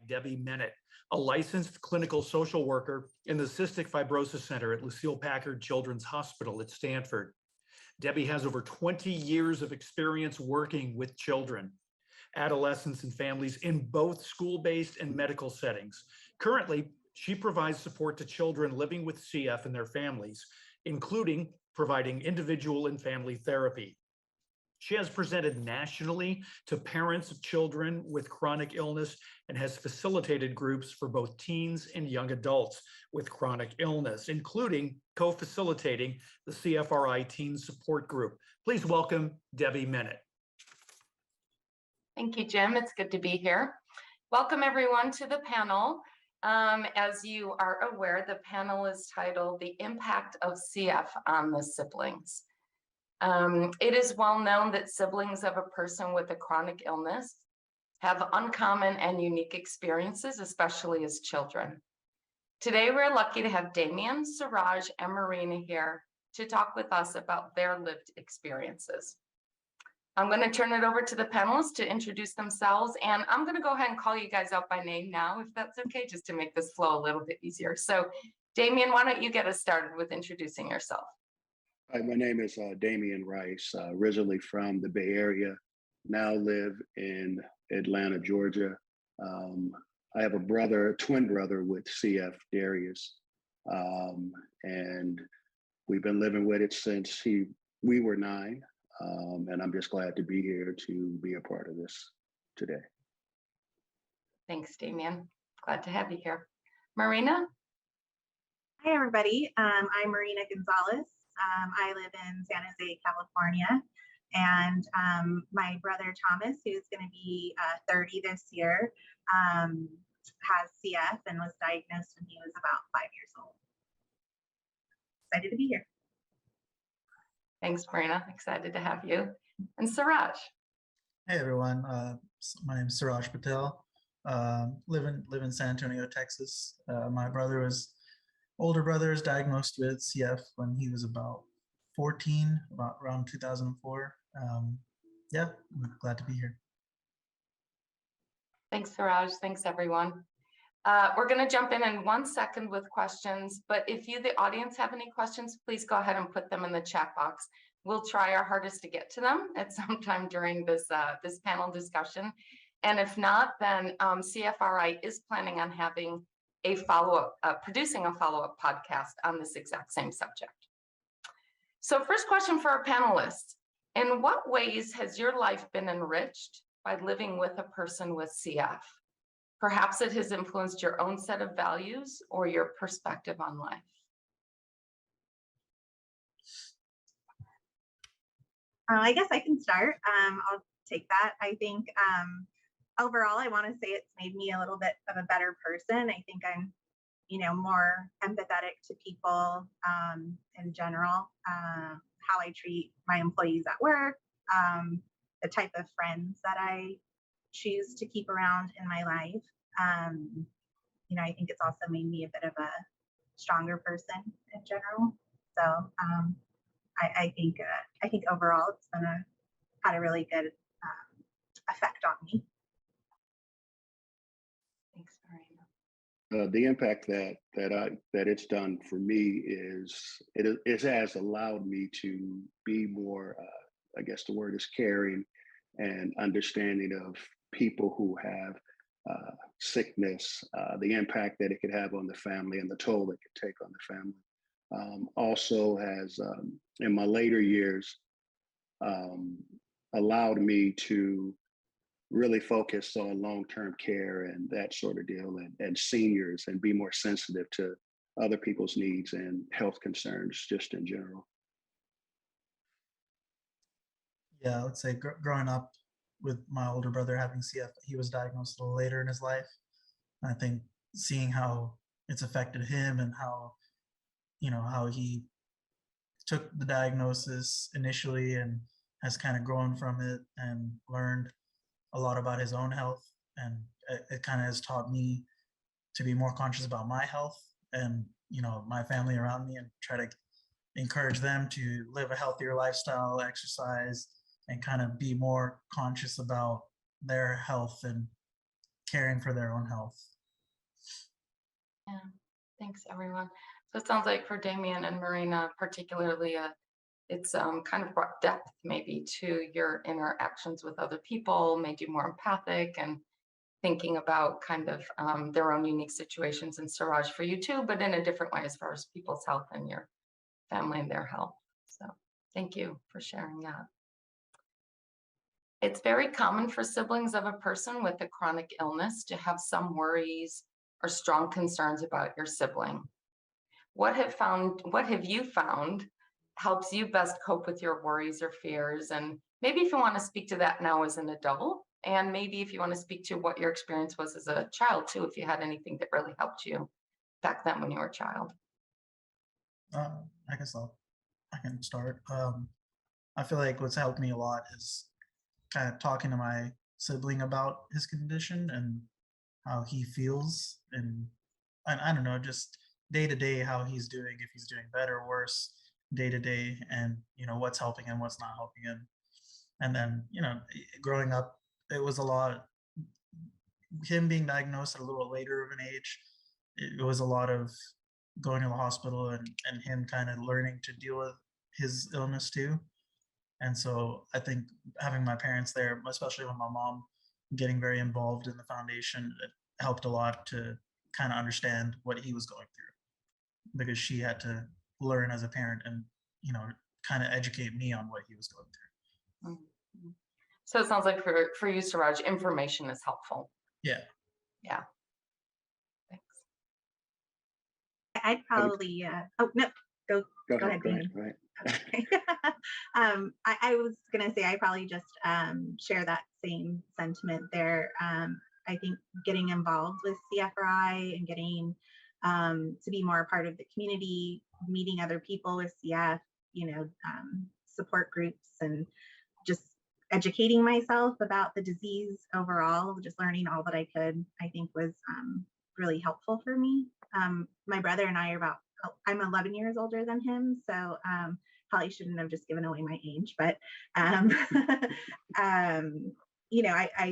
Debbie Menet, a licensed clinical social worker in the Cystic Fibrosis Center at Lucile Packard Children's Hospital at Stanford. Debbie has over 20 years of experience working with children, adolescents, and families in both school-based and medical settings. Currently, she provides support to children living with CF and their families, including providing individual and family therapy. She has presented nationally to parents of children with chronic illness and has facilitated groups for both teens and young adults with chronic illness, including co-facilitating the CFRI Teen Support Group. Please welcome Debbie Menet. Thank you, Jim. It's good to be here. Welcome everyone to the panel. As you are aware, the panel is titled The Impact of CF on the Siblings. It is well known that siblings of a person with a chronic illness have uncommon and unique experiences, especially as children. Today, we're lucky to have Damian, Suraj, and Marina here to talk with us about their lived experiences. I'm going to turn it over to the panelists to introduce themselves, and I'm going to go ahead and call you guys out by name now, if that's okay, just to make this flow a little bit easier. So, Damian, why don't you get us started with introducing yourself? Hi, my name is Damian Rice, originally from the Bay Area, now live in Atlanta, Georgia. I have a twin brother with CF, Darius, and we've been living with it since we were 9. And I'm just glad to be here to be a part of this today. Thanks, Damian. Glad to have you here. Marina? Hi, everybody. I'm Marina Gonzales. I live in San Jose, California. And my brother, Thomas, who's going to be 30 this year, has CF and was diagnosed when he was about 5 years old. Excited to be here. Thanks, Marina. Excited to have you. And Suraj. Hey, everyone. My name is Suraj Patel. Live in San Antonio, Texas. My older brother is diagnosed with CF when he was about 14, around 2004. Yeah, I'm glad to be here. Thanks, Suraj. Thanks, everyone. We're going to jump in 1 second with questions, but if you, the audience, have any questions, please go ahead and put them in the chat box. We'll try our hardest to get to them at some time during this panel discussion. And if not, then CFRI is planning on having a producing a follow-up podcast on this exact same subject. So first question for our panelists. In what ways has your life been enriched by living with a person with CF? Perhaps it has influenced your own set of values or your perspective on life. I guess I can start. I'll take that. I think overall, I want to say it's made me a little bit of a better person. I think I'm, more empathetic to people in general, how I treat my employees at work, the type of friends that I choose to keep around in my life. I think it's also made me a bit of a stronger person in general. So I think overall it's had a really good effect on me. Thanks, Marina. The impact that it's done for me is it has allowed me to be more, I guess the word is caring and understanding of people who have sickness, the impact that it could have on the family and the toll it could take on the family. Also has, in my later years, allowed me to really focus on long-term care and that sort of deal and seniors and be more sensitive to other people's needs and health concerns just in general. Yeah, I would say growing up with my older brother having CF, he was diagnosed a little later in his life. And I think seeing how it's affected him and how he took the diagnosis initially and has kind of grown from it and learned a lot about his own health. And it kind of has taught me to be more conscious about my health and, my family around me, and try to encourage them to live a healthier lifestyle, exercise, and kind of be more conscious about their health and caring for their own health. Yeah, thanks everyone. So it sounds like for Damian and Marina particularly, it's kind of brought depth maybe to your interactions with other people, made you more empathic and thinking about kind of their own unique situations, and Suraj for you too, but in a different way as far as people's health and your family and their health. So thank you for sharing that. It's very common for siblings of a person with a chronic illness to have some worries or strong concerns about your sibling. What have you found helps you best cope with your worries or fears? And maybe if you want to speak to that now as an adult, and maybe if you want to speak to what your experience was as a child too, if you had anything that really helped you back then when you were a child. I guess I can start. I feel like what's helped me a lot is kind of talking to my sibling about his condition and how he feels, and I don't know, just day to day how he's doing, if he's doing better or worse day to day, and what's helping him, what's not helping him. And then growing up, it was a lot, him being diagnosed at a little later of an age, it was a lot of going to the hospital and him kind of learning to deal with his illness too. And so I think having my parents there, especially with my mom getting very involved in the foundation, it helped a lot to kind of understand what he was going through, because she had to learn as a parent and kind of educate me on what he was going through. Mm-hmm. So it sounds like for you, Suraj, information is helpful. Yeah. Yeah. Thanks. I'd probably oh no, go ahead. Go ahead. Okay. I was gonna say I probably just share that same sentiment there. I think getting involved with CFRI and getting to be more a part of the community, meeting other people with CF, support groups, and just educating myself about the disease overall, just learning all that I could, I think was really helpful for me. My brother and I are I'm 11 years older than him, so probably shouldn't have just given away my age, but I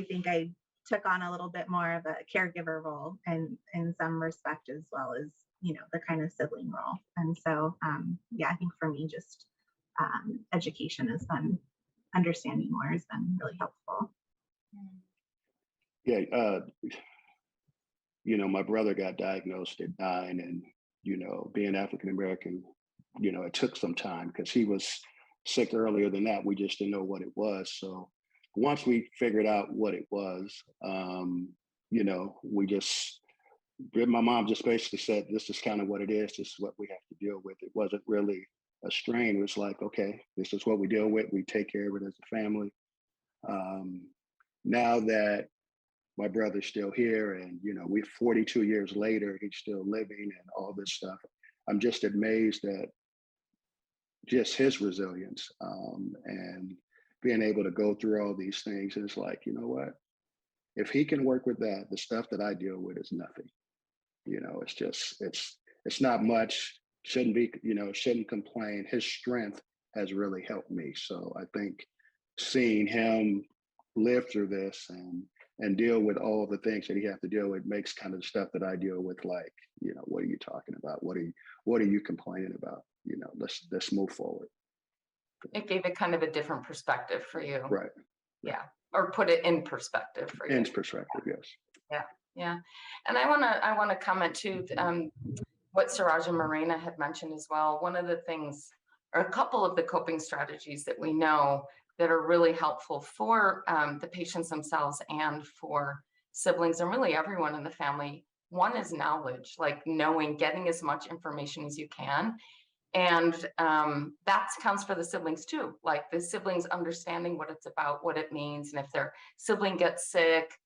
think I took on a little bit more of a caregiver role, and in some respect, as well as the kind of sibling role. And so yeah, I think for me, just education has been, understanding more has been really helpful. Yeah, my brother got diagnosed at 9, and being African American, it took some time because he was sick earlier than that. We just didn't know what it was. So once we figured out what it was, my mom just basically said, this is kind of what it is. This is what we have to deal with. It wasn't really a strain. It was like, okay, this is what we deal with. We take care of it as a family. Now that my brother's still here, and we're 42 years later, he's still living and all this stuff, I'm just amazed at just his resilience, and being able to go through all these things. And it's like, you know what? If he can work with that, the stuff that I deal with is nothing. It's just, it's not much. Shouldn't be, shouldn't complain. His strength has really helped me. So I think seeing him live through this and deal with all the things that he has to deal with makes kind of the stuff that I deal with, like, what are you talking about? What are you complaining about? Let's move forward. It gave it kind of a different perspective for you. Right. Yeah. Or put it in perspective for you. In perspective, yes. Yeah. Yeah. And I want to comment too, what Suraj and Marina had mentioned as well. One of the things, or a couple of the coping strategies that we know that are really helpful for the patients themselves and for siblings and really everyone in the family. One is knowledge, like knowing, getting as much information as you can. And that counts for the siblings too, like the siblings understanding what it's about, what it means. And if their sibling gets sick,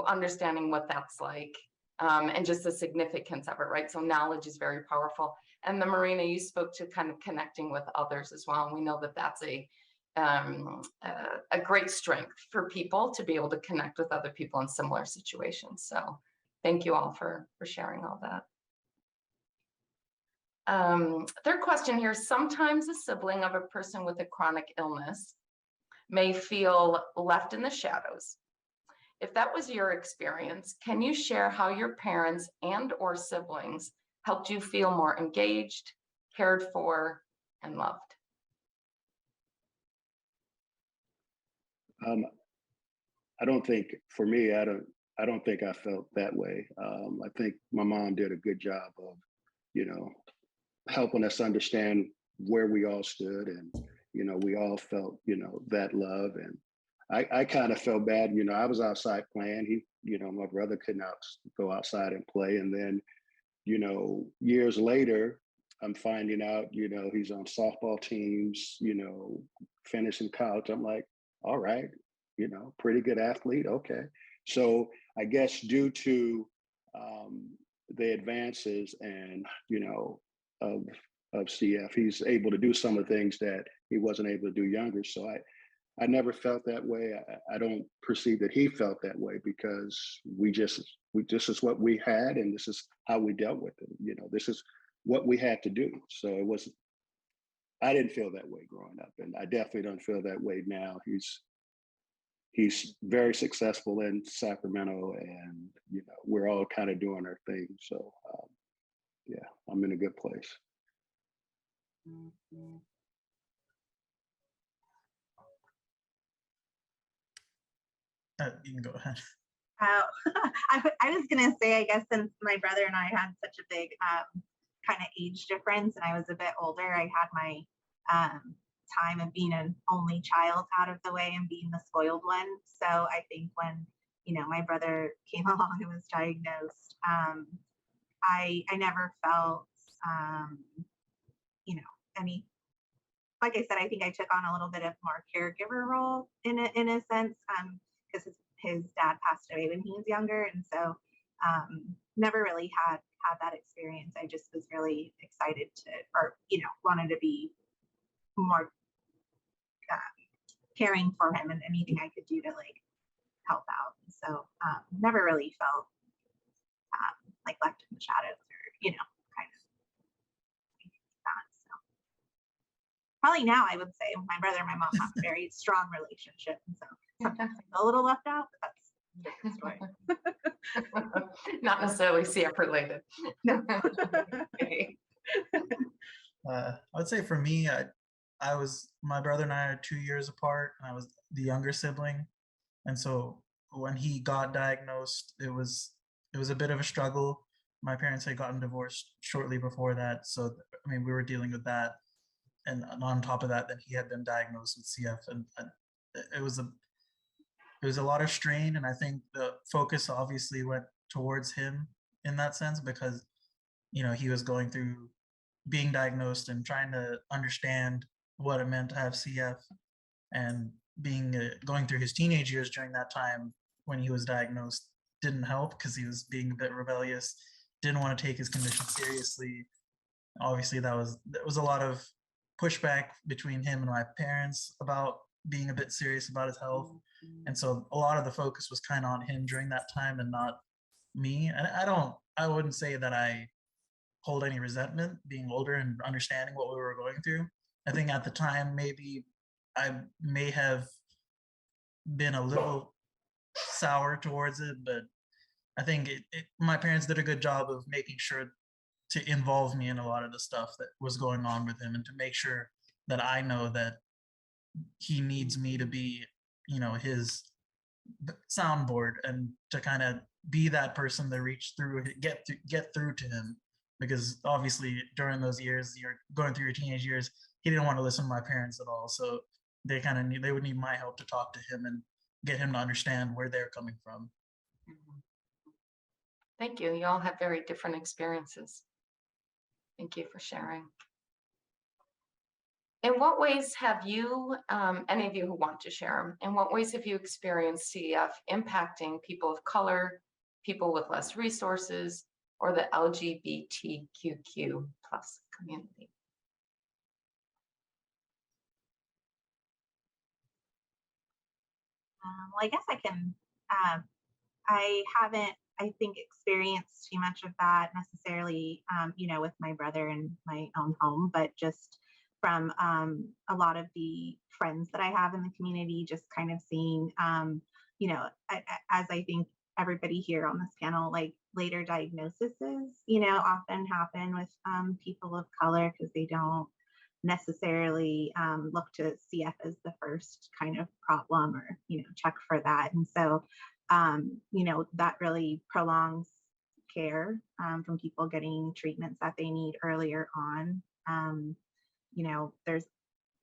understanding what that's like, and just the significance of it, right? So knowledge is very powerful. And then Marina, you spoke to kind of connecting with others as well. And we know that that's a great strength for people to be able to connect with other people in similar situations. So thank you all for sharing all that. Third question here, sometimes a sibling of a person with a chronic illness may feel left in the shadows. If that was your experience, can you share how your parents and or siblings helped you feel more engaged, cared for, and loved? I don't think, for me, I don't think I felt that way. I think my mom did a good job of, you know, helping us understand where we all stood, and, you know, we all felt, you know, that love. And I kind of felt bad, you know, I was outside playing. You know, my brother could not go outside and play. And then, you know, years later, I'm finding out, you know, he's on softball teams, you know, finishing college. I'm like, all right, you know, pretty good athlete. Okay. So I guess due to the advances and, you know, of CF, he's able to do some of the things that he wasn't able to do younger. So I never felt that way. I don't perceive that he felt that way, because this is what we had, and this is how we dealt with it. You know, this is what we had to do. So I didn't feel that way growing up, and I definitely don't feel that way now. He's very successful in Sacramento, and, you know, we're all kind of doing our thing. So yeah, I'm in a good place. You can go ahead. I was gonna say, I guess since my brother and I had such a big kind of age difference, and I was a bit older, I had my time of being an only child out of the way and being the spoiled one. So I think when, you know, my brother came along and was diagnosed, I never felt, you know, any, like I said, I think I took on a little bit of more caregiver role in a sense, because his dad passed away when he was younger, and so never really had that experience. I just was really excited to, or, you know, wanted to be more caring for him, and anything I could do to like help out. So never really felt like left in the shadows, or, you know, kind of that. So probably now I would say my brother and my mom have a very strong relationship, and so sometimes I feel a little left out, but that's a different story. Not necessarily CF related. No. Okay. I would say for me, my brother and I are 2 years apart, and I was the younger sibling. And so when he got diagnosed, it was a bit of a struggle. My parents had gotten divorced shortly before that. So, I mean, we were dealing with that. And on top of that, then he had been diagnosed with CF, and it was a lot of strain. And I think the focus obviously went towards him in that sense, because, you know, he was going through being diagnosed and trying to understand what it meant to have CF, and going through his teenage years during that time when he was diagnosed didn't help, because he was being a bit rebellious, didn't want to take his condition seriously. Obviously, there was a lot of pushback between him and my parents about being a bit serious about his health. And so a lot of the focus was kind of on him during that time and not me. And I wouldn't say that I hold any resentment being older and understanding what we were going through. I think at the time, maybe I may have been a little sour towards it, but I think my parents did a good job of making sure to involve me in a lot of the stuff that was going on with him, and to make sure that I know that he needs me to be, you know, his soundboard, and to kind of be that person to reach through, get through to him. Because obviously during those years, you're going through your teenage years, he didn't want to listen to my parents at all. So they would need my help to talk to him and get him to understand where they're coming from. Thank you. You all have very different experiences. Thank you for sharing. In what ways have you, any of you who want to share, in what ways have you experienced CF impacting people of color, people with less resources, or the LGBTQ+ community? Well, I guess I can, I haven't, I think, experienced too much of that necessarily, you know, with my brother in my own home, but just from a lot of the friends that I have in the community, just kind of seeing as I think everybody here on this panel, like later diagnoses, often happen with people of color because they don't necessarily look to CF as the first kind of problem or, check for that. And so, that really prolongs care from people getting treatments that they need earlier on. There's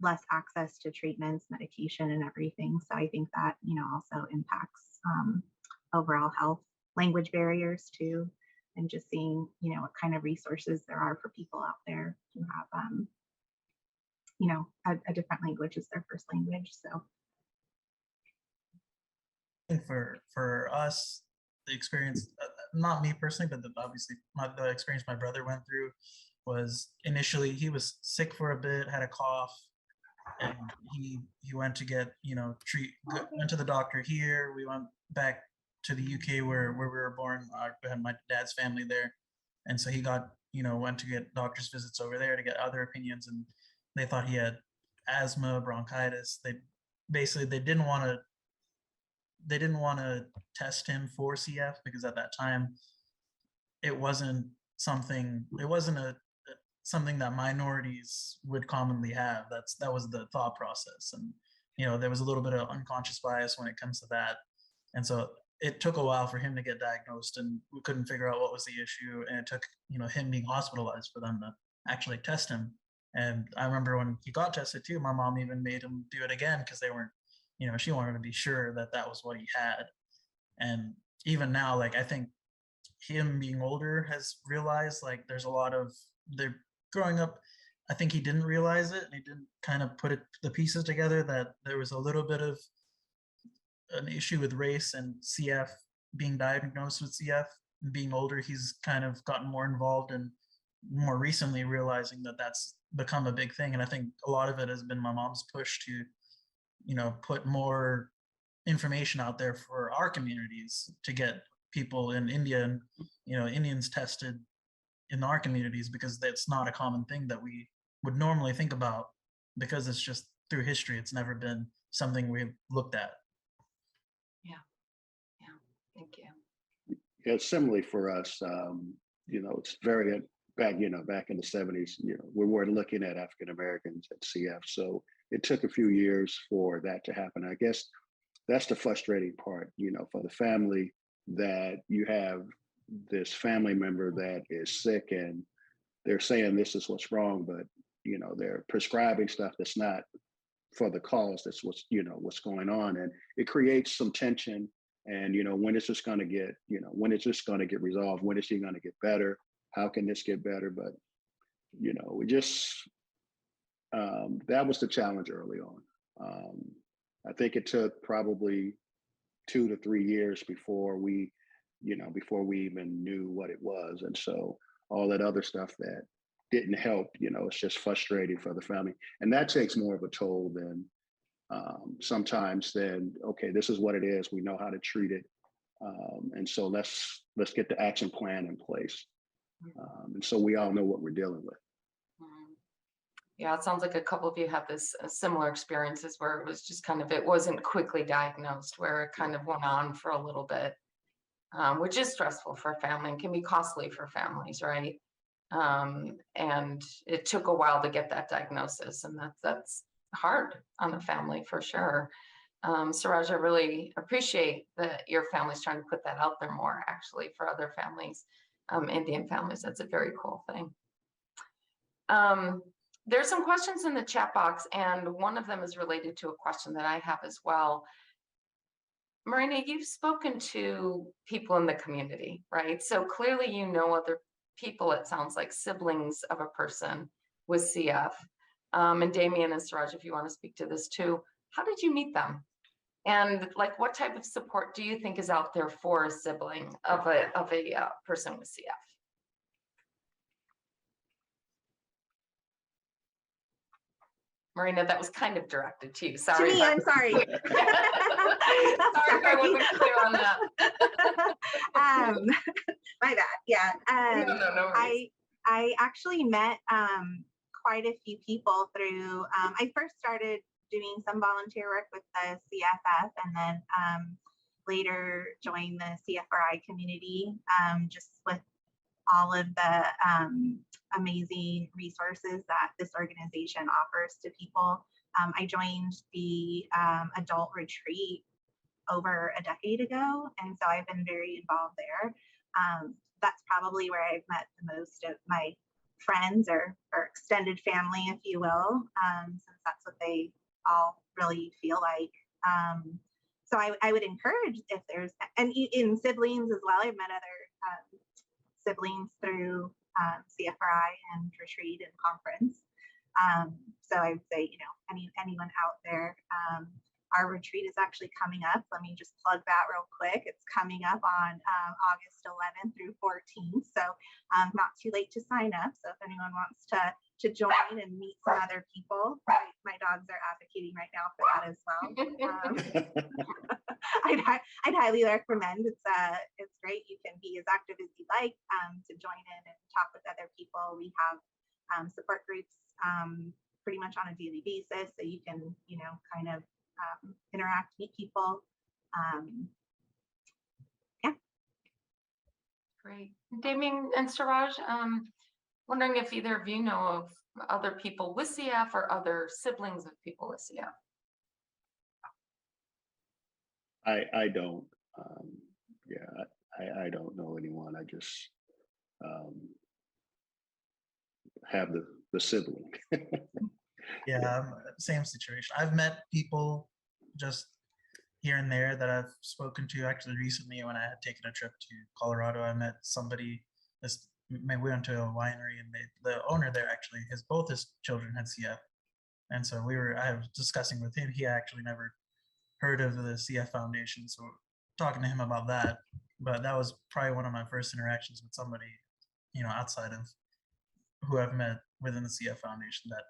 less access to treatments, medication, and everything. So I think that, also impacts overall health, language barriers too, and just seeing, what kind of resources there are for people out there who have, a different language as their first language. So I think for us, the experience, not me personally, but obviously the experience my brother went through was initially he was sick for a bit, had a cough, and he went to get went to the doctor here. We went back to the UK where we were born. I had my dad's family there, and so he got went to get doctor's visits over there to get other opinions, and they thought he had asthma, bronchitis. They didn't want to test him for CF because at that time it wasn't something that minorities would commonly have. That was the thought process, and there was a little bit of unconscious bias when it comes to that. And so it took a while for him to get diagnosed, and we couldn't figure out what was the issue, and it took him being hospitalized for them to actually test him. And I remember when he got tested too, my mom even made him do it again because they weren't, she wanted to be sure that that was what he had. And even now, like, I think him being older has realized, like, there's a lot of, they're growing up, I think he didn't realize it, and he didn't kind of put the pieces together that there was a little bit of an issue with race and CF, being diagnosed with CF. And being older, he's kind of gotten more involved, and more recently realizing that that's become a big thing. And I think a lot of it has been my mom's push to put more information out there for our communities to get people in India and Indians tested in our communities, because that's not a common thing that we would normally think about, because it's just through history, it's never been something we've looked at. Yeah, thank you. Yeah, similarly for us, it's very back in the 70s, we weren't looking at African Americans at CF. So it took a few years for that to happen. I guess that's the frustrating part, for the family, that you have this family member that is sick and they're saying this is what's wrong, but they're prescribing stuff that's not for the cause. That's what's going on, and it creates some tension. And when is this going to get resolved? When is he going to get better? How can this get better? But we just that was the challenge early on. I think it took probably 2 to 3 years before we even knew what it was. And so all that other stuff that didn't help, it's just frustrating for the family. And that takes more of a toll than sometimes than, okay, this is what it is. We know how to treat it. And so let's get the action plan in place. And so we all know what we're dealing with. Yeah, it sounds like a couple of you have this similar experiences where it was just it wasn't quickly diagnosed, where it kind of went on for a little bit, which is stressful for a family and can be costly for families, right? And it took a while to get that diagnosis, and that's hard on a family for sure. Suraj, I really appreciate that your family's trying to put that out there more, actually, for other families, Indian families. That's a very cool thing. There's some questions in the chat box, and one of them is related to a question that I have as well. Marina, you've spoken to people in the community, right? So clearly other people, it sounds like, siblings of a person with CF. And Damian and Suraj, if you want to speak to this too, how did you meet them? And what type of support do you think is out there for a sibling of a person with CF? Marina, that was kind of directed to you. Sorry. To me, I'm sorry. Sorry if I wasn't clear on that. My bad. Yeah. No. I actually met quite a few people through. I first started doing some volunteer work with the CFF, and then later joined the CFRI community, just with all of the amazing resources that this organization offers to people. I joined the adult retreat over a decade ago, and so I've been very involved there. That's probably where I've met the most of my friends or extended family, if you will, since that's what they all really feel like. So I would encourage, if there's, and in siblings as well, I've met other siblings through CFRI and retreat and conference. So I would say, anyone out there, our retreat is actually coming up. Let me just plug that real quick. It's coming up on August 11th through 14th. So not too late to sign up. So if anyone wants to join and meet some other people, my dogs are advocating right now for that as well. I'd highly recommend. It's great. You can be as active as you like to join in and talk with other people. We have support groups pretty much on a daily basis, so you can kind of interact, meet people. Yeah. Great. Damian and Suraj, wondering if either of you know of other people with CF or other siblings of people with CF. I don't. I don't know anyone. I just have the sibling. Yeah, same situation. I've met people just here and there that I've spoken to. Actually, recently when I had taken a trip to Colorado, I met somebody. We went to a winery, and the owner there actually, both his children had CF, and so I was discussing with him. He actually never heard of the CF Foundation, so talking to him about that. But that was probably one of my first interactions with somebody, outside of who I've met within the CF Foundation that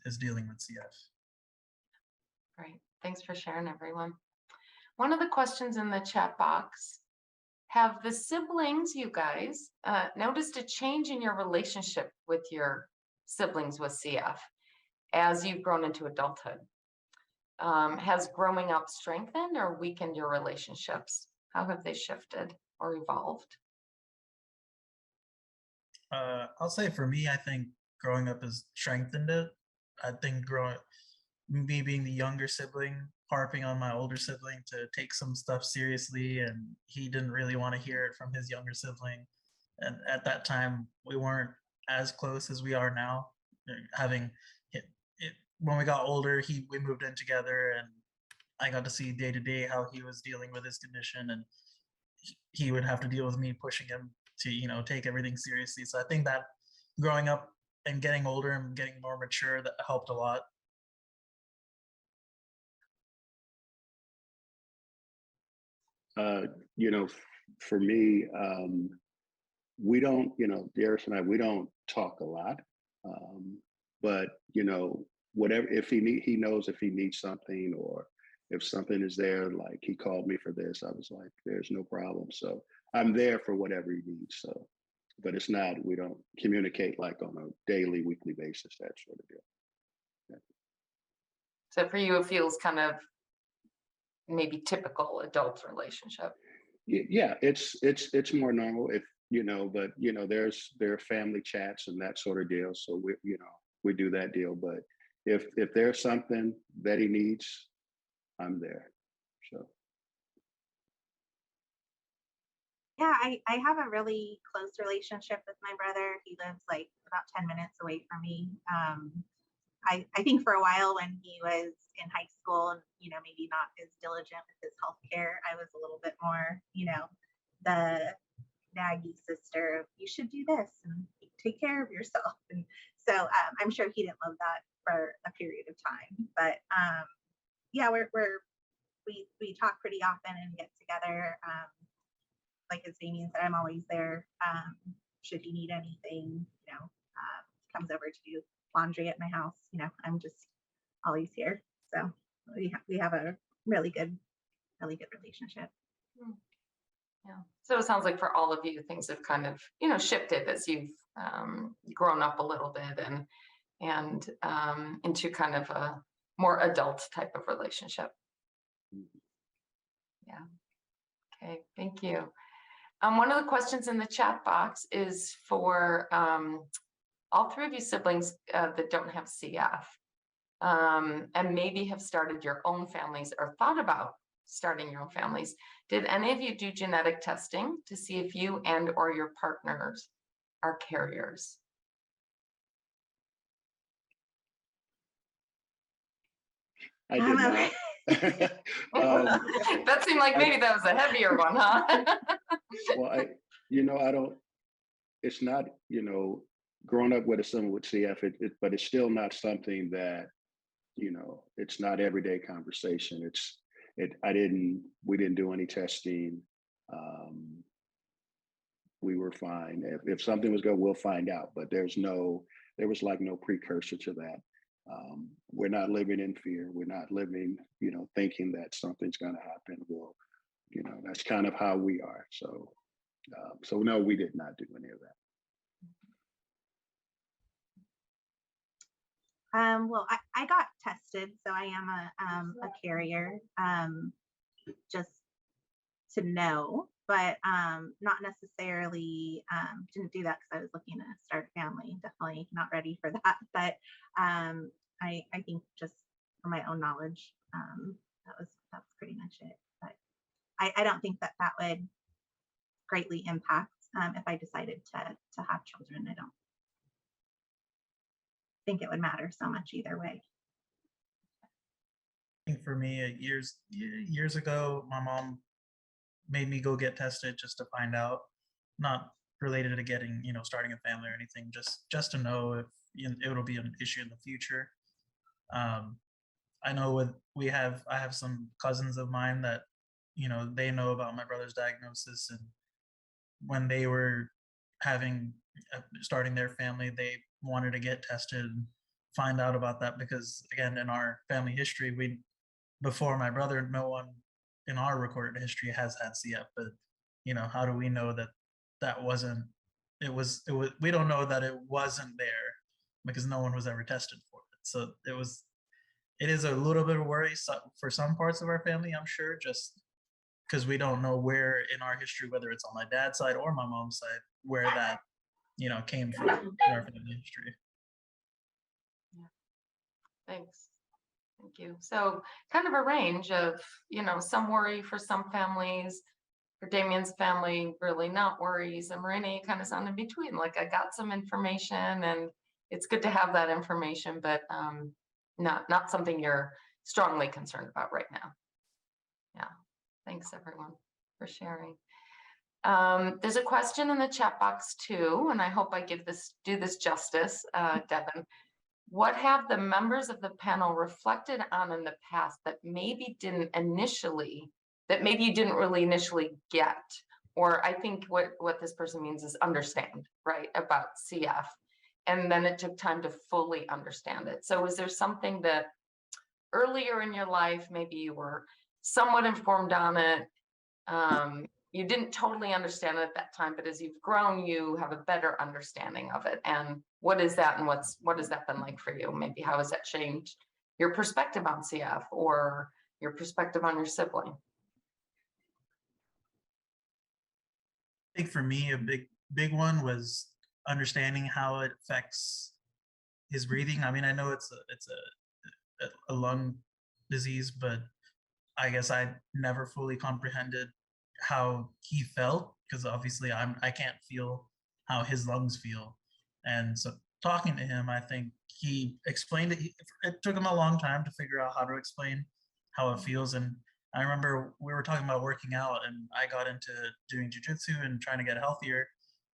is dealing with CF. Great. Thanks for sharing, everyone. One of the questions in the chat box: have the siblings, you guys, noticed a change in your relationship with your siblings with CF as you've grown into adulthood? Has growing up strengthened or weakened your relationships? How have they shifted or evolved? I'll say for me, I think growing up has strengthened it. I think me being the younger sibling, harping on my older sibling to take some stuff seriously, and he didn't really want to hear it from his younger sibling. And at that time, we weren't as close as we are now. When we got older, we moved in together, and I got to see day to day how he was dealing with his condition, and he would have to deal with me pushing him to take everything seriously. So I think that growing up and getting older and getting more mature, that helped a lot. For me, we don't, Darius and I, we don't talk a lot, but whatever, if he knows if he needs something, or if something is there, like he called me for this, I was like, there's no problem. So I'm there for whatever he needs. So, but it's not, we don't communicate like on a daily, weekly basis, that sort of deal. Yeah. So for you, it feels kind of maybe typical adult relationship. Yeah, it's more normal if, but there are family chats and that sort of deal. So we do that deal. But if there's something that he needs, I'm there. So. Yeah, I have a really close relationship with my brother. He lives like about 10 minutes away from me. I think for a while when he was in high school and, maybe not as diligent with his healthcare, I was a little bit more, the naggy sister, you should do this and take care of yourself. And so I'm sure he didn't love that for a period of time. But yeah, we talk pretty often and get together. Like as Damian said, I'm always there. Should he need anything, comes over to do laundry at my house. I'm just always here. So we have a really good relationship. Yeah. So it sounds like for all of you, things have kind of, shifted as you've grown up a little bit and into kind of a more adult type of relationship. Yeah. Okay, thank you. One of the questions in the chat box is for all three of you siblings that don't have CF and maybe have started your own families or thought about starting your own families. Did any of you do genetic testing to see if you and or your partners are carriers? I did not. That seemed like maybe that was a heavier one, huh? Well, I don't, it's not, growing up with someone with CF, but it's still not something that, it's not everyday conversation. We didn't do any testing. We were fine. If something was good, we'll find out, but there was no precursor to that. We're not living in fear. We're not living, thinking that something's going to happen. Well, that's kind of how we are. So no, we did not do any of that. Well, I got tested, so I am a carrier, just to know, but not necessarily didn't do that because I was looking to start a family. Definitely not ready for that, but I think just for my own knowledge, that's pretty much it. But I don't think that would greatly impact if I decided to have children. I don't think it would matter so much either way. I think for me, years ago, my mom made me go get tested just to find out, not related to getting, starting a family or anything, just to know if it'll be an issue in the future. I know I have some cousins of mine that, they know about my brother's diagnosis, and when they were starting their family, they wanted to get tested and find out about that, because again, in our family history, before my brother, no one in our recorded history has had CF. But how do we know that wasn't, we don't know that it wasn't there because no one was ever tested for it. So it is a little bit of worry for some parts of our family, I'm sure, just because we don't know where in our history, whether it's on my dad's side or my mom's side, where that came from in our family history. Yeah. Thanks. Thank you. So kind of a range of, some worry for some families. For Damian's family, really not worries. And Marina, you kind of sound in between. Like, I got some information and it's good to have that information, but not something you're strongly concerned about right now. Yeah. Thanks everyone for sharing. There's a question in the chat box too, and I hope I do this justice, Devin. What have the members of the panel reflected on in the past that maybe you didn't really initially get? Or I think what this person means is understand, right, about CF. And then it took time to fully understand it. So is there something that earlier in your life, maybe you were somewhat informed on it, you didn't totally understand it at that time, but as you've grown, you have a better understanding of it? And what is that, and what has that been like for you? Maybe how has that changed your perspective on CF or your perspective on your sibling? I think for me, a big one was understanding how it affects his breathing. I mean, I know it's a lung disease, but I guess I never fully comprehended how he felt, because obviously I can't feel how his lungs feel. And so talking to him, I think he explained it. It took him a long time to figure out how to explain how it feels. And I remember we were talking about working out, and I got into doing jujitsu and trying to get healthier.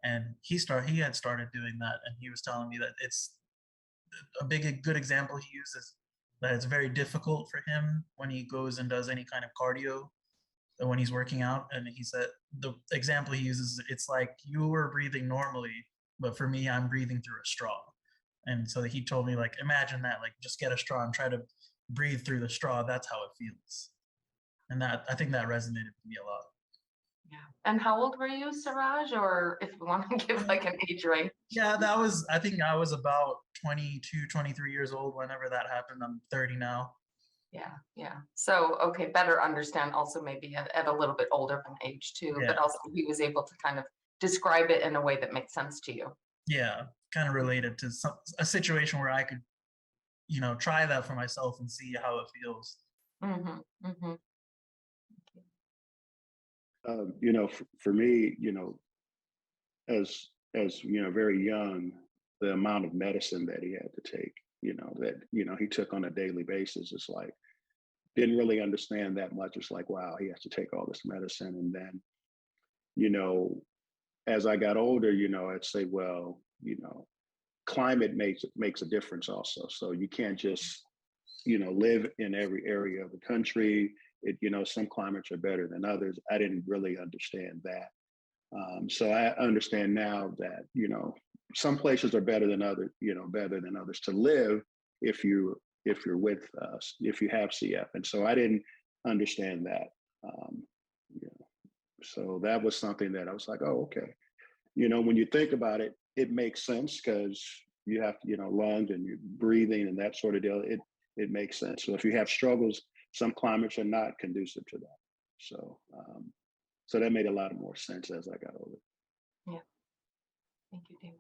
And he had started doing that, and he was telling me that it's a good example he uses, that it's very difficult for him when he goes and does any kind of cardio, when he's working out. And he said the example he uses, it's like you were breathing normally, but for me, I'm breathing through a straw. And so he told me, like, imagine that, like, just get a straw and try to breathe through the straw. That's how it feels. And I think that resonated with me a lot. Yeah. And how old were you, Suraj? Or if you want to give like an age range? Yeah, I think I was about 22, 23 years old whenever that happened. I'm 30 now. Yeah. So, okay, better understand also maybe at a little bit older of an age too, but Yeah. also he was able to kind of describe it in a way that makes sense to you. Yeah, kind of related to a situation where I could, try that for myself and see how it feels. Mm-hmm, mm-hmm. For me, as very young, the amount of medicine that he had to take, he took on a daily basis, it's like didn't really understand that much. It's like, wow, he has to take all this medicine. And then, you know, as I got older, I'd say, well, climate makes a difference also. So you can't just, live in every area of the country. Some climates are better than others. I didn't really understand that. So I understand now that, some places are better than others to live if if you have CF. And so I didn't understand that. Um, so that was something that I was like, oh, okay. When you think about it, it makes sense because you have, lungs and you're breathing and that sort of deal. It makes sense. So if you have struggles, some climates are not conducive to that. So, so that made a lot more sense as I got older. Yeah. Thank you, David.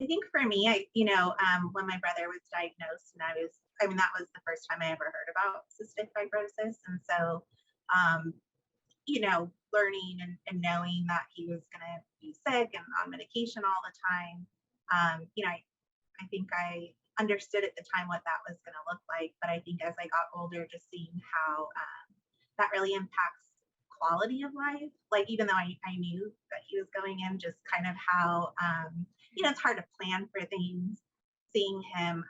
I think for me, when my brother was diagnosed and that was the first time I ever heard about cystic fibrosis. And so, learning and knowing that he was going to be sick and on medication all the time, I think I understood at the time what that was going to look like. But I think as I got older, just seeing how that really impacts quality of life. Like, even though I knew that he was going in, just kind of how, it's hard to plan for things, seeing him,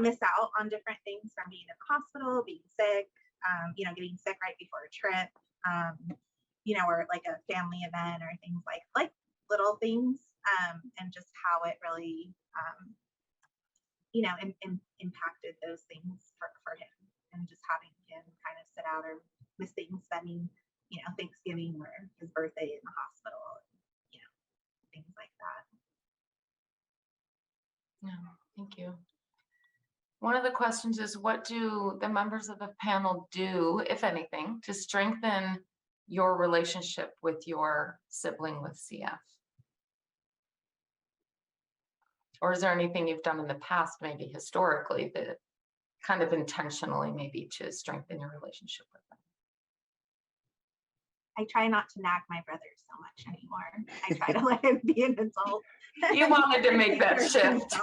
miss out on different things from being in the hospital, being sick, getting sick right before a trip, or like a family event or things like little things, and just how it really, impacted those things for him, and just having him kind of sit out or miss things, spending, Thanksgiving or his birthday in the hospital, things like that. Yeah, thank you. One of the questions is, what do the members of the panel do, if anything, to strengthen your relationship with your sibling with CF? Or is there anything you've done in the past, maybe historically, that kind of intentionally maybe to strengthen your relationship with them? I try not to nag my brother so much anymore. I try to let him be an adult. You wanted to make that shift.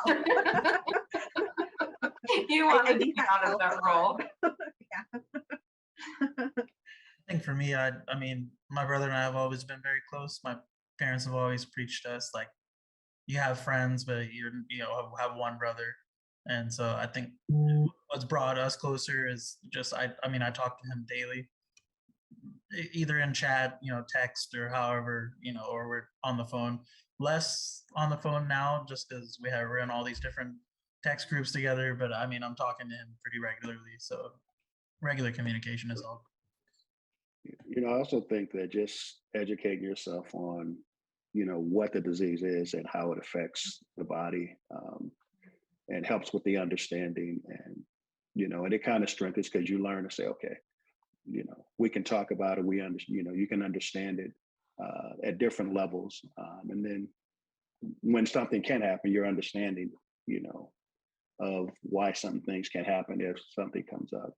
You wanted to get out of that role. Yeah. I think for me, I mean, my brother and I have always been very close. My parents have always preached to us, like, you have friends, but you have one brother. And so I think what's brought us closer is just, I talk to him daily, either in chat, text, or however, or we're on the phone. Less on the phone now, just because we're in all these different text groups together. But I'm talking to him pretty regularly, so regular communication is all. I also think that just educating yourself on, what the disease is and how it affects the body, and helps with the understanding, and and it kind of strengthens because you learn to say, okay, we can talk about it. We understand, you can understand it at different levels, and then when something can happen, you're understanding, of why some things can happen if something comes up.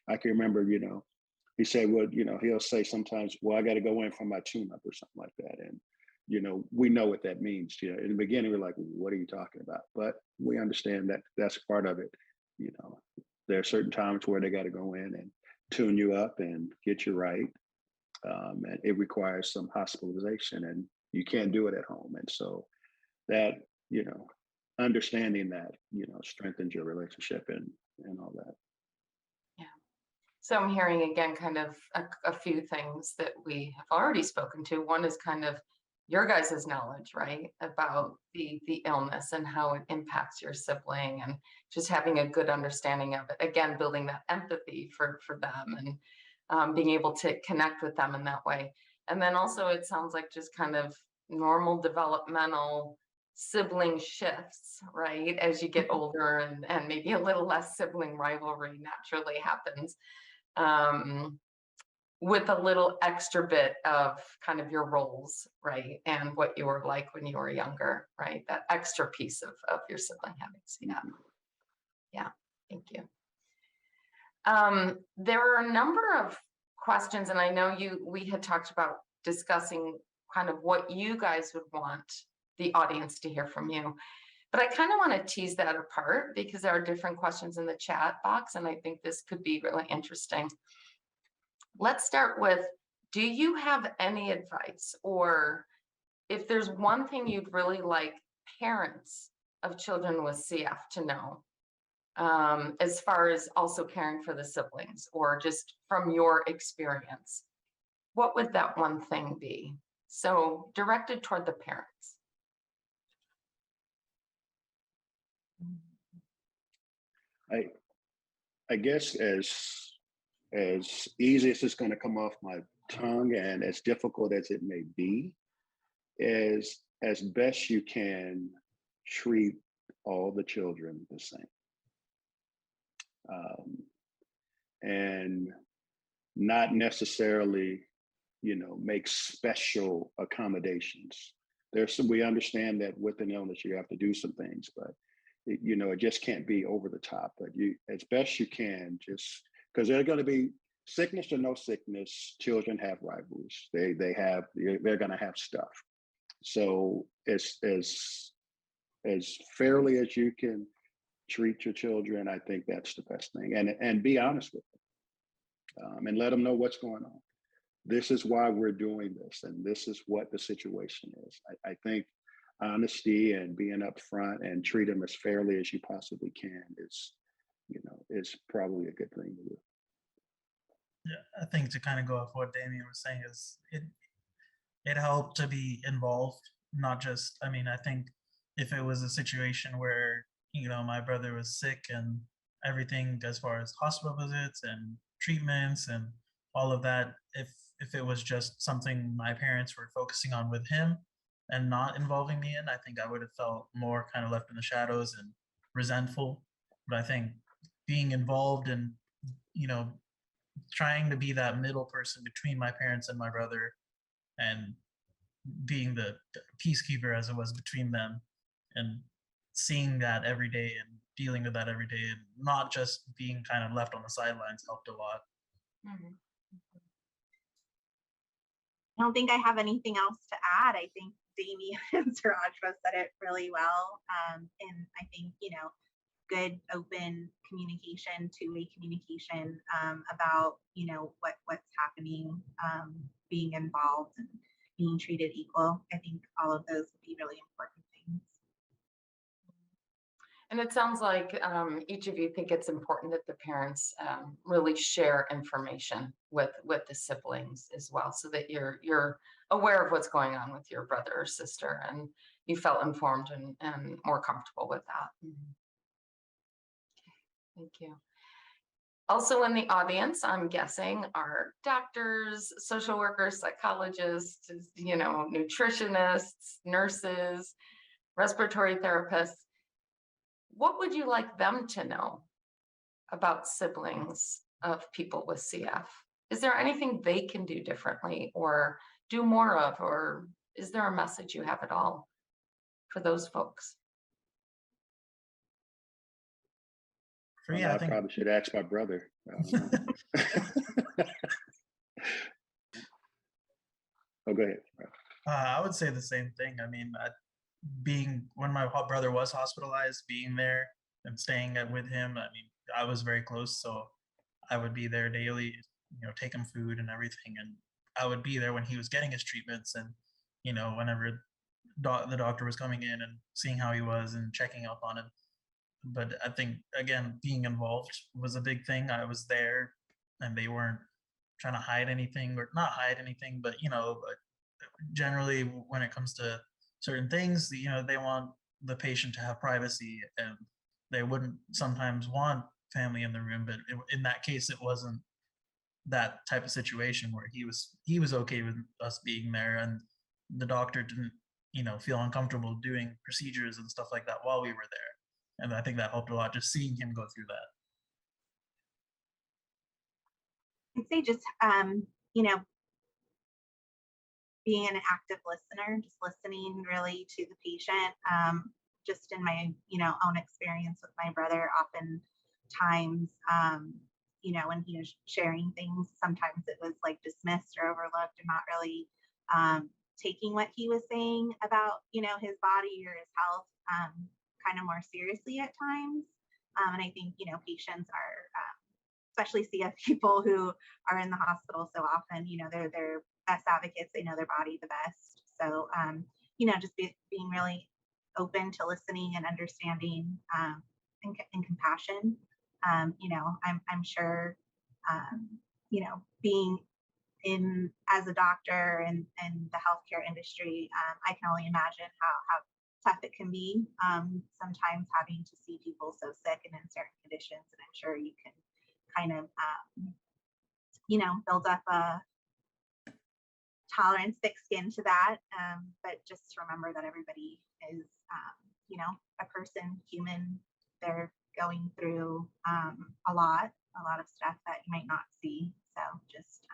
I can remember, he said, well, he'll say sometimes, well, I got to go in for my tune-up or something like that. And, we know what that means. In the beginning, we're like, what are you talking about? But we understand that that's part of it. There are certain times where they got to go in and tune you up and get you right. And it requires some hospitalization, and you can't do it at home. And so that, understanding that, strengthens your relationship and all that. Yeah. So I'm hearing again kind of a few things that we have already spoken to. One is kind of your guys' knowledge, right, about the illness and how it impacts your sibling, and just having a good understanding of it. Again, building that empathy for them, and being able to connect with them in that way. And then also, it sounds like just kind of normal developmental sibling shifts, right? As you get older and maybe a little less sibling rivalry naturally happens. With a little extra bit of kind of your roles, right? And what you were like when you were younger, right? That extra piece of your sibling having CF. Yeah, thank you. There are a number of questions, and I know we had talked about discussing kind of what you guys would want the audience to hear from you. But I kind of want to tease that apart because there are different questions in the chat box, and I think this could be really interesting. Let's start with, do you have any advice, or if there's one thing you'd really like parents of children with CF to know, as far as also caring for the siblings, or just from your experience, what would that one thing be? So directed toward the parents. I guess as easy as it's going to come off my tongue and as difficult as it may be, is as best you can treat all the children the same. And not necessarily, make special accommodations. We understand that with an illness, you have to do some things, but it just can't be over the top. But as best you can, just because they're going to be sickness or no sickness, children have rivalries. They're going to have stuff. So as fairly as you can treat your children, I think that's the best thing. And be honest with them, and let them know what's going on. This is why we're doing this, and this is what the situation is. I think honesty and being upfront and treat them as fairly as you possibly can is probably a good thing to do. Yeah, I think to kind of go off what Damian was saying is it helped to be involved, not just, I think if it was a situation where, my brother was sick and everything as far as hospital visits and treatments and all of that, if it was just something my parents were focusing on with him and not involving me in, I think I would have felt more kind of left in the shadows and resentful. But I think being involved and, trying to be that middle person between my parents and my brother and being the peacekeeper as it was between them and seeing that every day and dealing with that every day and not just being kind of left on the sidelines helped a lot. Mm-hmm. I don't think I have anything else to add. I think Damian and Suraj both said it really well. And I think, good open communication, two-way communication about, what's happening, being involved and being treated equal. I think all of those would be really important things. And it sounds like each of you think it's important that the parents really share information with the siblings as well, so that you're aware of what's going on with your brother or sister, and you felt informed and more comfortable with that. Mm-hmm. Thank you. Also in the audience, I'm guessing, are doctors, social workers, psychologists, nutritionists, nurses, respiratory therapists. What would you like them to know about siblings of people with CF? Is there anything they can do differently or do more of, or is there a message you have at all for those folks? I probably should ask my brother. Oh, go ahead. I would say the same thing. When my brother was hospitalized, being there and staying with him, I was very close, so I would be there daily, take him food and everything, and I would be there when he was getting his treatments, and whenever the doctor was coming in and seeing how he was and checking up on him. But I think, again, being involved was a big thing. I was there, and they weren't trying to hide anything, or not hide anything, but but generally when it comes to certain things, they want the patient to have privacy, and they wouldn't sometimes want family in the room. But in that case, it wasn't that type of situation where he was okay with us being there, and the doctor didn't feel uncomfortable doing procedures and stuff like that while we were there. And I think that helped a lot, just seeing him go through that. I'd say just, being an active listener, just listening really to the patient. Just in my, own experience with my brother, oftentimes, when he was sharing things, sometimes it was like dismissed or overlooked and not really taking what he was saying about, his body or his health kind of more seriously at times. And I think, patients are, especially CF people who are in the hospital so often, they're best advocates. They know their body the best. So, just being really open to listening and understanding and compassion. I'm sure, being in as a doctor and the healthcare industry, I can only imagine how tough it can be sometimes having to see people so sick and in certain conditions. And I'm sure you can kind of, build up a tolerance, thick skin to that. But just remember that everybody is, a person, human. They're going through a lot of stuff that you might not see. So just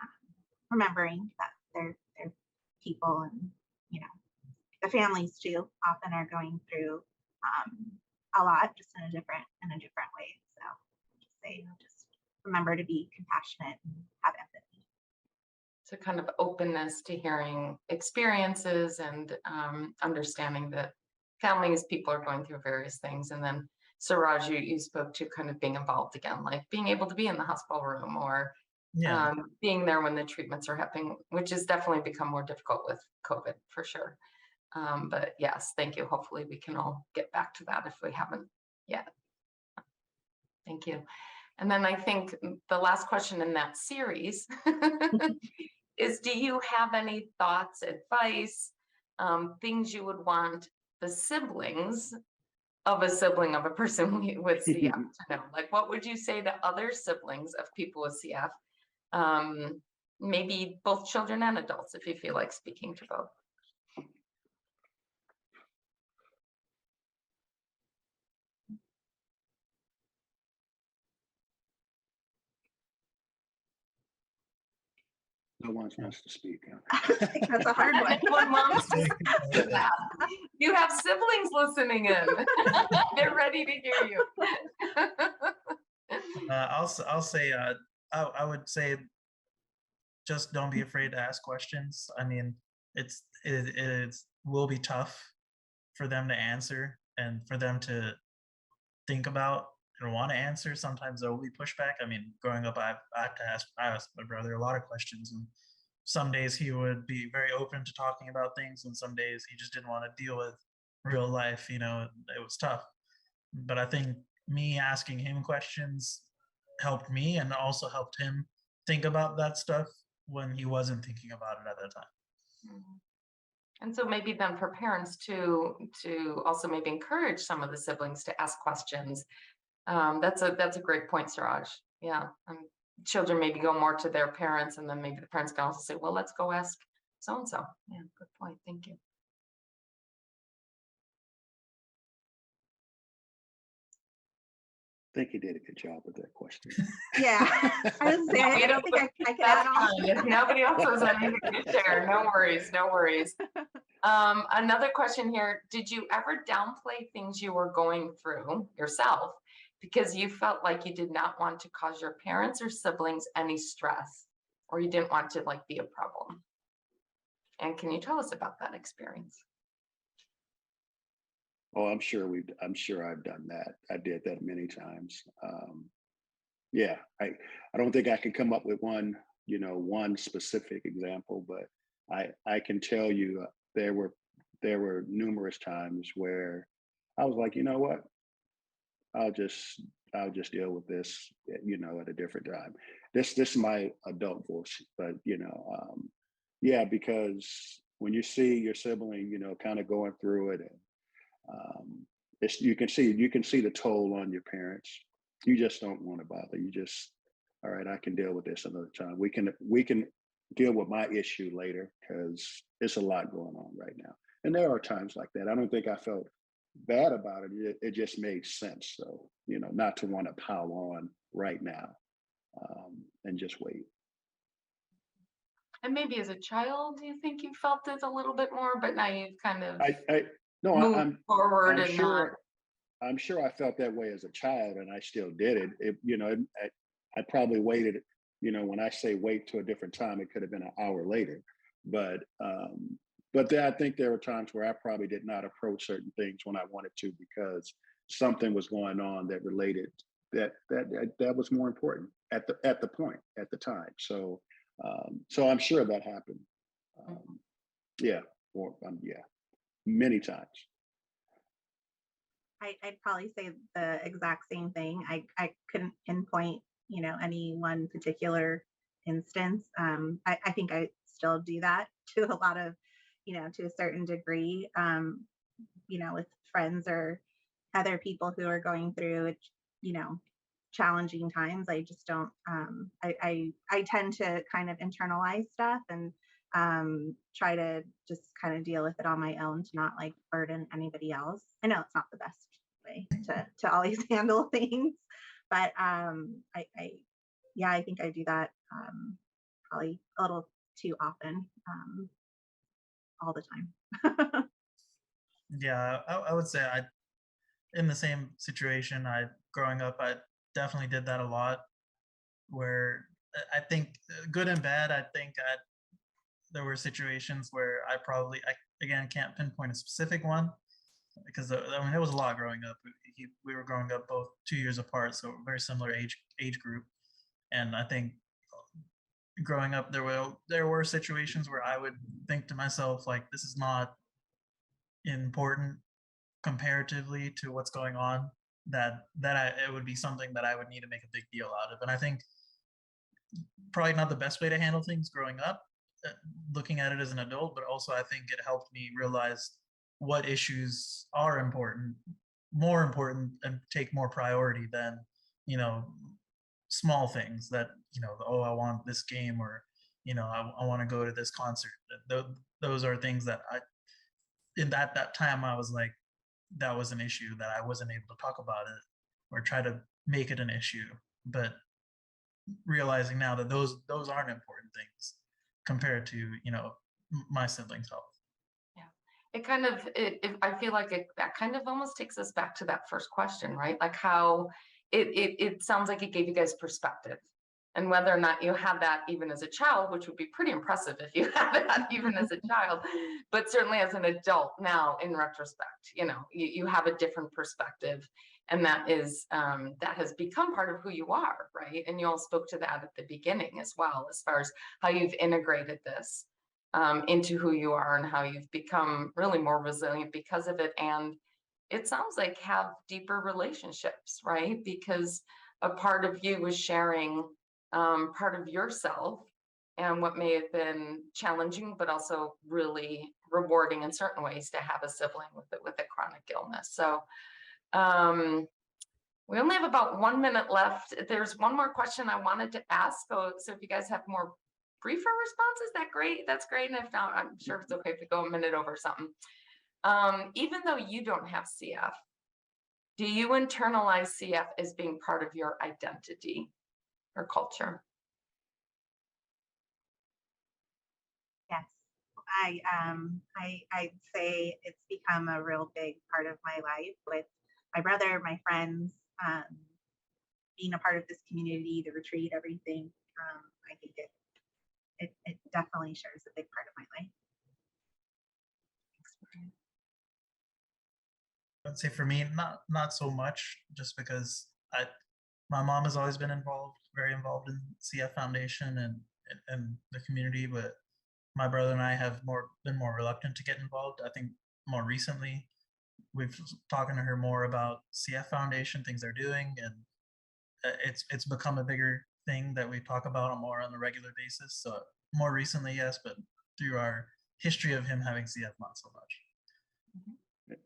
remembering that they're people, and the families too often are going through a lot, just in a different way. So just remember to be compassionate and have empathy. So kind of openness to hearing experiences and understanding that families, people are going through various things. And then Suraj, you spoke to kind of being involved again, like being able to be in the hospital room or being there when the treatments are happening, which has definitely become more difficult with COVID for sure. But yes, thank you. Hopefully we can all get back to that if we haven't yet. Thank you. And then I think the last question in that series is, do you have any thoughts, advice, things you would want the siblings of a sibling of a person with CF to know? Like, what would you say to other siblings of people with CF? Maybe both children and adults, if you feel like speaking to both. No one wants to speak. That's a hard one. Anyone wants to speak? You have siblings listening in. They're ready to hear you. I'll say I would say just don't be afraid to ask questions. I mean, it will be tough for them to answer and for them to think about and want to answer. Sometimes there will be pushback. I mean, growing up, I asked my brother a lot of questions, and some days he would be very open to talking about things, and some days he just didn't want to deal with real life. It was tough. But I think me asking him questions helped me and also helped him think about that stuff when he wasn't thinking about it at that time. And so maybe then for parents to also maybe encourage some of the siblings to ask questions. That's a great point, Suraj. Yeah. Children maybe go more to their parents, and then maybe the parents can also say, well, let's go ask so-and-so. Yeah, good point. Thank you. I think he did a good job with that question. Yeah, I was saying, I don't think I can add on. If nobody else has anything to share, no worries, no worries. Another question here, did you ever downplay things you were going through yourself because you felt like you did not want to cause your parents or siblings any stress, or you didn't want to be a problem? And can you tell us about that experience? Oh, I'm sure I've done that. I did that many times. Yeah, I don't think I can come up with one specific example, but I can tell you there were numerous times where I was like, you know what, I'll just deal with this, at a different time. This is my adult voice, but yeah, because when you see your sibling, kind of going through it, and you can see the toll on your parents. You just don't want to bother. You just, all right, I can deal with this another time. We can deal with my issue later because it's a lot going on right now. And there are times like that. I don't think I felt bad about it. It just made sense. So, not to want to pile on right now, and just wait. And maybe as a child, do you think you felt it a little bit more, but now you've kind of I no, moved forward I'm and not. sure, I'm sure I felt that way as a child, and I still did it. I probably waited. When I say wait to a different time, it could have been an hour later. But then I think there were times where I probably did not approach certain things when I wanted to because something was going on that related that was more important at the time. So I'm sure that happened. Yeah, yeah, many times. I'd probably say the exact same thing. I couldn't pinpoint, any one particular instance. I think I still do that to a lot of, to a certain degree, with friends or other people who are going through, challenging times. I just don't, I tend to kind of internalize stuff and try to just kind of deal with it on my own to not like burden anybody else. I know it's not the best way to always handle things, but I think I do that probably a little too often, all the time. Yeah, I would say in the same situation. Growing up, I definitely did that a lot. Where I think good and bad. I think there were situations where I again can't pinpoint a specific one because there was a lot growing up. We were growing up both 2 years apart, so very similar age group. And I think growing up, there were situations where I would think to myself like, this is not important comparatively to what's going on. It would be something that I would need to make a big deal out of. And I think probably not the best way to handle things growing up, looking at it as an adult, but also I think it helped me realize what issues are more important, and take more priority than, small things that, I want this game, or, I want to go to this concert. Those are things that in that time I was like, that was an issue that I wasn't able to talk about it or try to make it an issue. But realizing now that those aren't important things compared to, my siblings' health. It kind of, I feel like that kind of almost takes us back to that first question, right? Like how it sounds like it gave you guys perspective, and whether or not you had that even as a child, which would be pretty impressive if you had that even as a child, but certainly as an adult now, in retrospect, you have a different perspective, and that has become part of who you are, right? And you all spoke to that at the beginning as well, as far as how you've integrated this into who you are and how you've become really more resilient because of it. And it sounds like have deeper relationships, right? Because a part of you was sharing part of yourself and what may have been challenging, but also really rewarding in certain ways to have a sibling with a chronic illness. So we only have about 1 minute left. There's one more question I wanted to ask. So if you guys have more briefer responses, that's great. And if not, I'm sure it's okay if we go a minute over something. Even though you don't have CF, do you internalize CF as being part of your identity or culture? Yes, I'd say it's become a real big part of my life with my brother, my friends, being a part of this community, the retreat, everything. I think it definitely shares a big part of my life. I'd say for me, not so much, just because my mom has always been very involved in CF Foundation and the community, but my brother and I have been more reluctant to get involved. I think more recently we've talking to her more about CF Foundation, things they're doing, and it's become a bigger thing that we talk about more on a regular basis. So more recently, yes, but through our history of him having CF, not so much.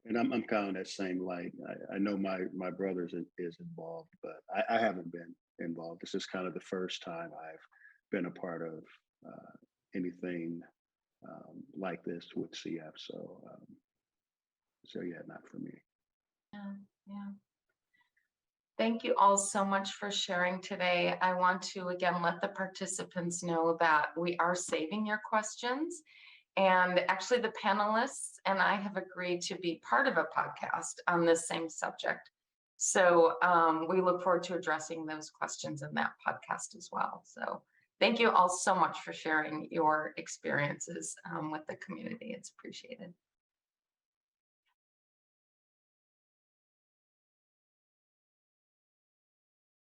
And I'm kind of that same light. I know my brother is involved, but I haven't been involved. This is kind of the first time I've been a part of anything like this with CF. So, yeah, not for me. Yeah, yeah. Thank you all so much for sharing today. I want to again let the participants know that we are saving your questions. And actually the panelists and I have agreed to be part of a podcast on this same subject. So we look forward to addressing those questions in that podcast as well. So thank you all so much for sharing your experiences with the community. It's appreciated.